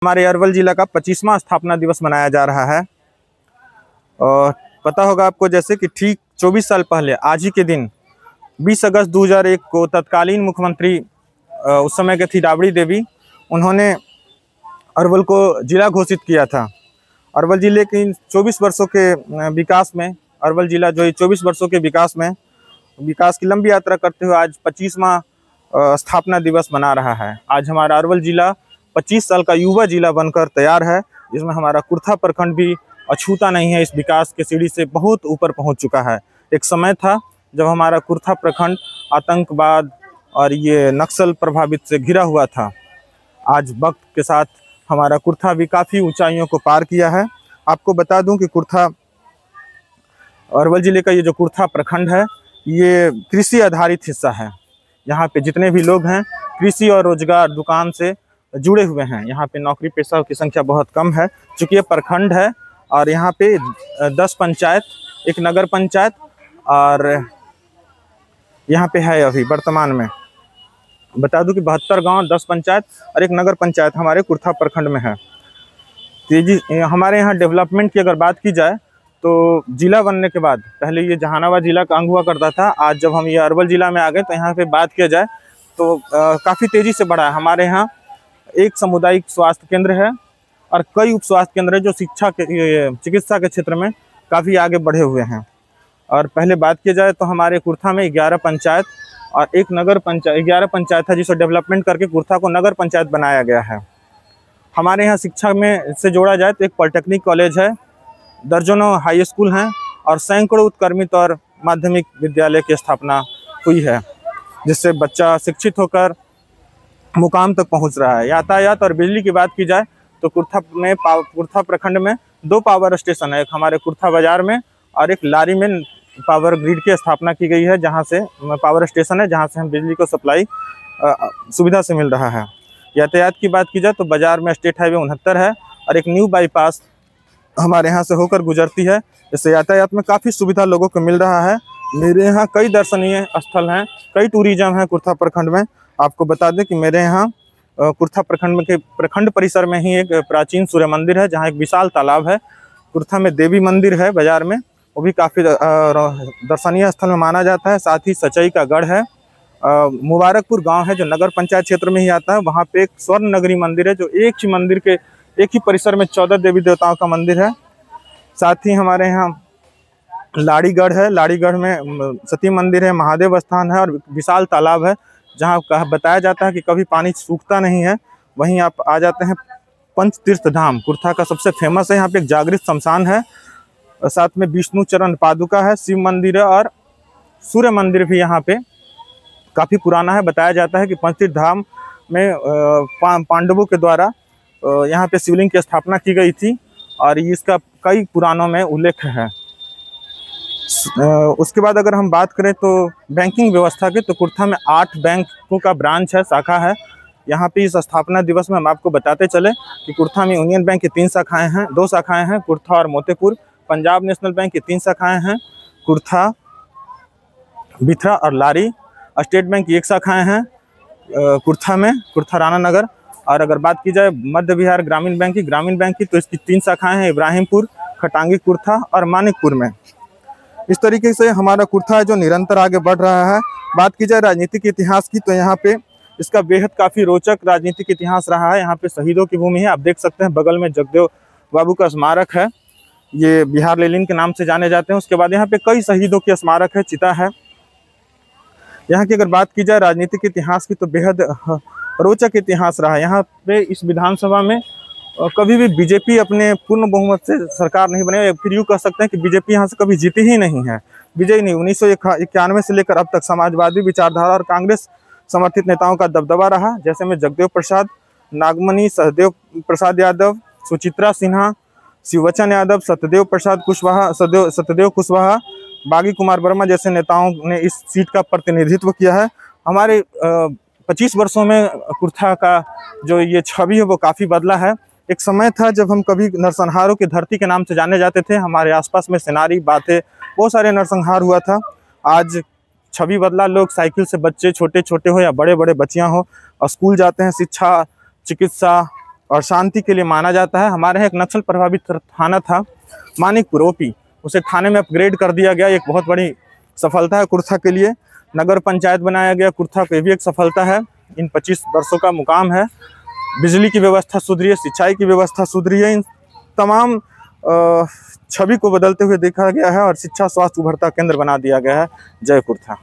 हमारे अरवल जिला का 25वां स्थापना दिवस मनाया जा रहा है। और पता होगा आपको जैसे कि ठीक 24 साल पहले आज ही के दिन 20 अगस्त 2001 को तत्कालीन मुख्यमंत्री उस समय के थी राबड़ी देवी, उन्होंने अरवल को जिला घोषित किया था। अरवल जिले के 24 वर्षों के विकास में अरवल जिला जो 24 वर्षों के विकास की लंबी यात्रा करते हुए आज 25वां स्थापना दिवस मना रहा है। आज हमारा अरवल जिला 25 साल का युवा जिला बनकर तैयार है, जिसमें हमारा कुर्था प्रखंड भी अछूता नहीं है, इस विकास के सीढ़ी से बहुत ऊपर पहुंच चुका है। एक समय था जब हमारा कुर्था प्रखंड आतंकवाद और ये नक्सल प्रभावित से घिरा हुआ था। आज वक्त के साथ हमारा कुर्था भी काफ़ी ऊंचाइयों को पार किया है। आपको बता दूं कि कुर्था अरवल जिले का ये जो कुर्था प्रखंड है, ये कृषि आधारित हिस्सा है। यहाँ पे जितने भी लोग हैं कृषि और रोजगार दुकान से जुड़े हुए हैं। यहाँ पे नौकरी पेशा की संख्या बहुत कम है, चूँकि ये प्रखंड है और यहाँ पे 10 पंचायत, एक नगर पंचायत और यहाँ पे है अभी वर्तमान में बता दूं कि 72 गांव, 10 पंचायत और एक नगर पंचायत हमारे कुर्था प्रखंड में है। तेजी हमारे यहाँ डेवलपमेंट की अगर बात की जाए तो जिला बनने के बाद पहले ये जहानाबाद जिला का अंग हुआ करता था। आज जब हम ये अरवल जिला में आ गए तो यहाँ पे बात किया जाए तो काफ़ी तेज़ी से बढ़ा है। हमारे यहाँ एक सामुदायिक स्वास्थ्य केंद्र है और कई उप स्वास्थ्य केंद्र है जो चिकित्सा के क्षेत्र में काफ़ी आगे बढ़े हुए हैं। और पहले बात की जाए तो हमारे कुर्था में 11 पंचायत और एक नगर पंचायत, 11 पंचायत है जिसे डेवलपमेंट करके कुर्था को नगर पंचायत बनाया गया है। हमारे यहाँ शिक्षा में से जोड़ा जाए तो एक पॉलिटेक्निक कॉलेज है, दर्जनों हाई स्कूल हैं और सैकड़ों उत्क्रमित और माध्यमिक विद्यालय की स्थापना हुई है, जिससे बच्चा शिक्षित होकर मुकाम तक पहुंच रहा है। यातायात और बिजली की बात की जाए तो कुर्था प्रखंड में 2 पावर स्टेशन है, एक हमारे कुर्था बाजार में और एक लारी में पावर ग्रिड की स्थापना की गई है, जहां से पावर स्टेशन है जहां से हम बिजली को सप्लाई सुविधा से मिल रहा है। यातायात की बात की जाए तो बाजार में स्टेट हाईवे 69 है और एक न्यू बाईपास हमारे यहाँ से होकर गुजरती है, जिससे यातायात में काफ़ी सुविधा लोगों को मिल रहा है। मेरे यहाँ कई दर्शनीय स्थल हैं, कई टूरिज्म हैं कुर्था प्रखंड में। आपको बता दें कि मेरे यहाँ कुर्था प्रखंड के प्रखंड परिसर में ही एक प्राचीन सूर्य मंदिर है, जहाँ एक विशाल तालाब है। कुर्था में देवी मंदिर है बाजार में, वो भी काफ़ी दर्शनीय स्थल में माना जाता है। साथ ही सचई का गढ़ है, मुबारकपुर गांव है जो नगर पंचायत क्षेत्र में ही आता है, वहाँ पे एक स्वर्ण नगरी मंदिर है जो एक ही परिसर में 14 देवी देवताओं का मंदिर है। साथ ही हमारे यहाँ लाड़ीगढ़ है, लाड़ीगढ़ में सती मंदिर है, महादेव स्थान है और विशाल तालाब है, जहाँ बताया जाता है कि कभी पानी सूखता नहीं है। वहीं आप आ जाते हैं पंच तीर्थ धाम, कुर्था का सबसे फेमस है। यहाँ पे एक जागृत शमशान है, साथ में विष्णु चरण पादुका है, शिव मंदिर है और सूर्य मंदिर भी यहाँ पे काफ़ी पुराना है। बताया जाता है कि पंचतीर्थ धाम में पांडवों के द्वारा यहाँ पे शिवलिंग की स्थापना की गई थी और इसका कई पुराणों में उल्लेख है। उसके बाद अगर हम बात करें तो बैंकिंग व्यवस्था की, तो कुर्था में 8 बैंकों का ब्रांच है, शाखा है। यहाँ पे इस स्थापना दिवस में हम आपको बताते चले कि कुर्था में यूनियन बैंक की 3 शाखाएँ हैं, 2 शाखाएँ हैं कुर्था और मोतीपुर। पंजाब नेशनल बैंक की 3 शाखाएँ हैं, कुर्था, बिथरा और लारी। स्टेट बैंक की 1 शाखाएँ हैं कुर्था में, कुर्था राणा नगर। और अगर बात की जाए मध्य बिहार ग्रामीण बैंक की तो इसकी 3 शाखाएँ हैं, इब्राहिमपुर, खटांगी कुर्था और मानिकपुर में। इस तरीके से हमारा कुर्था है जो निरंतर आगे बढ़ रहा है। बात की जाए राजनीतिक इतिहास की तो यहाँ पे इसका बेहद काफ़ी रोचक राजनीतिक इतिहास रहा है। यहाँ पे शहीदों की भूमि है, आप देख सकते हैं बगल में जगदेव बाबू का स्मारक है, ये बिहार लेनिन के नाम से जाने जाते हैं। उसके बाद यहाँ पे कई शहीदों की स्मारक है, चिता है। यहाँ की अगर बात की जाए राजनीतिक इतिहास की तो बेहद रोचक इतिहास रहा है। यहाँ पे इस विधानसभा में कभी भी बीजेपी अपने पूर्ण बहुमत से सरकार नहीं बने, फिर यूँ कह सकते हैं कि बीजेपी यहाँ से कभी जीती ही नहीं है, विजयी नहीं। 1991 से लेकर अब तक समाजवादी विचारधारा और कांग्रेस समर्थित नेताओं का दबदबा रहा, जैसे में जगदेव प्रसाद, नागमणि, सहदेव प्रसाद यादव, सुचित्रा सिन्हा, शिववचन यादव, सत्यदेव कुशवाहा, बागी कुमार वर्मा जैसे नेताओं ने इस सीट का प्रतिनिधित्व किया है। हमारे 25 वर्षों में कुर्था का जो ये छवि है वो काफ़ी बदला है। एक समय था जब हम कभी नरसंहारों की धरती के नाम से जाने जाते थे, हमारे आसपास में सिनारी बातें बहुत सारे नरसंहार हुआ था। आज छवि बदला, लोग साइकिल से, बच्चे छोटे छोटे हो या बड़े बड़े बच्चियां हो, और स्कूल जाते हैं, शिक्षा, चिकित्सा और शांति के लिए माना जाता है। हमारे यहाँ एक नक्सल प्रभावित थाना था मानिकपुर ओपी, उसे थाने में अपग्रेड कर दिया गया, एक बहुत बड़ी सफलता है कुर्था के लिए। नगर पंचायत बनाया गया कुर्था पे भी एक सफलता है। इन 25 वर्षों का मुकाम है। बिजली की व्यवस्था सुधरी है, सिंचाई की व्यवस्था सुधरी है। इन तमाम छवि को बदलते हुए देखा गया है और शिक्षा स्वास्थ्य उभरता केंद्र बना दिया गया है। जय कुर्था।